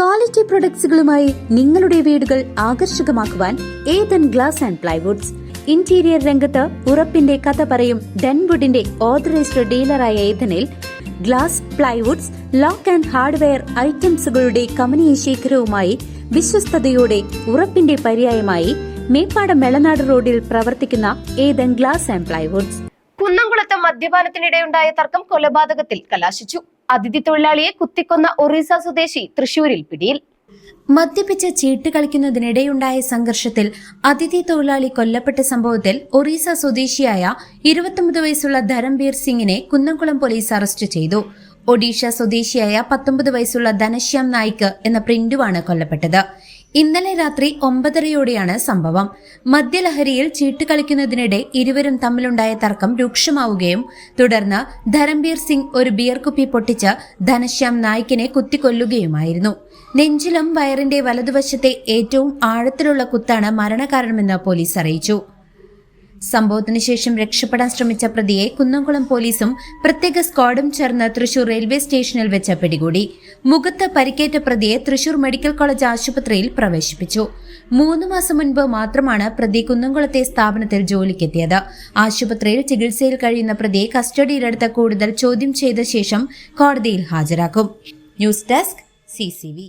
Quality പ്രൊഡക്ട്സുകളുമായി നിങ്ങളുടെ വീടുകൾ ആകർഷകമാക്കുവാൻ Ethan glass and plywoods. Interior രംഗത്ത് ഉറപ്പിന്റെ കഥ പറയും ഡെൻവുഡിന്റെ ഓതറൈസ്ഡ് ഡീലറായ ഏതനിൽ glass, plywoods, lock and hardware ഐറ്റംസുകളുടെ കമനീയ ശേഖരവുമായി വിശ്വസ്തയോടെ ഉറപ്പിന്റെ പര്യായമായി മേപ്പാടം മെളനാട് റോഡിൽ പ്രവർത്തിക്കുന്ന ഏതൻ ഗ്ലാസ് ആൻഡ് പ്ലൈവുഡ്സ്. കുന്നംകുളത്ത് മദ്യപാനത്തിനിടെയുണ്ടായ തർക്കം കൊലപാതകത്തിൽ കലാശിച്ചു. അതിഥി തൊഴിലാളിയെ കുത്തിക്കൊന്ന ഒറീസ സ്വദേശി തൃശൂരിൽ പിടിയിൽ. മദ്യപിച്ച് ചീട്ട് കളിക്കുന്നതിനിടെയുണ്ടായ സംഘർഷത്തിൽ അതിഥി തൊഴിലാളി കൊല്ലപ്പെട്ട സംഭവത്തിൽ ഒറീസ സ്വദേശിയായ 29 വയസ്സുള്ള ധരംബീർ സിംഗിനെ കുന്നംകുളം പോലീസ് അറസ്റ്റ് ചെയ്തു. ഒഡീഷ സ്വദേശിയായ 19 വയസ്സുള്ള ധനശ്യാം നായിക് എന്ന പ്രിന്റുവാണ് കൊല്ലപ്പെട്ടത്. ഇന്നലെ രാത്രി 9:30യോടെയാണ് സംഭവം. മദ്യലഹരിയിൽ ചീട്ട് കളിക്കുന്നതിനിടെ ഇരുവരും തമ്മിലുണ്ടായ തർക്കം രൂക്ഷമാവുകയും തുടർന്ന് ധരംബീർ സിംഗ് ഒരു ബിയർ കുപ്പി പൊട്ടിച്ച് ധനശ്യാം നായിക്കിനെ കുത്തിക്കൊല്ലുകയുമായിരുന്നു. നെഞ്ചിലും വയറിന്റെ വലതുവശത്തെ ഏറ്റവും ആഴത്തിലുള്ള കുത്താണ് മരണകാരണമെന്ന് പോലീസ് അറിയിച്ചു. സംഭവത്തിന് ശേഷം രക്ഷപ്പെടാൻ ശ്രമിച്ച പ്രതിയെ കുന്നംകുളം പോലീസും പ്രത്യേക സ്ക്വാഡും ചേർന്ന് തൃശൂർ റെയിൽവേ സ്റ്റേഷനിൽ വെച്ച് പിടികൂടി. മുഖത്ത് പരിക്കേറ്റ പ്രതിയെ തൃശൂർ മെഡിക്കൽ കോളേജ് ആശുപത്രിയിൽ പ്രവേശിപ്പിച്ചു. 3 മാസം മുൻപ് മാത്രമാണ് പ്രതി കുന്നംകുളത്തെ സ്ഥാപനത്തിൽ ജോലിക്കെത്തിയത്. ആശുപത്രിയിൽ ചികിത്സയിൽ കഴിയുന്ന പ്രതിയെ കസ്റ്റഡിയിലെടുത്ത് കൂടുതൽ ചോദ്യം ചെയ്ത ശേഷം കോടതിയിൽ ഹാജരാക്കും. News desk CCV.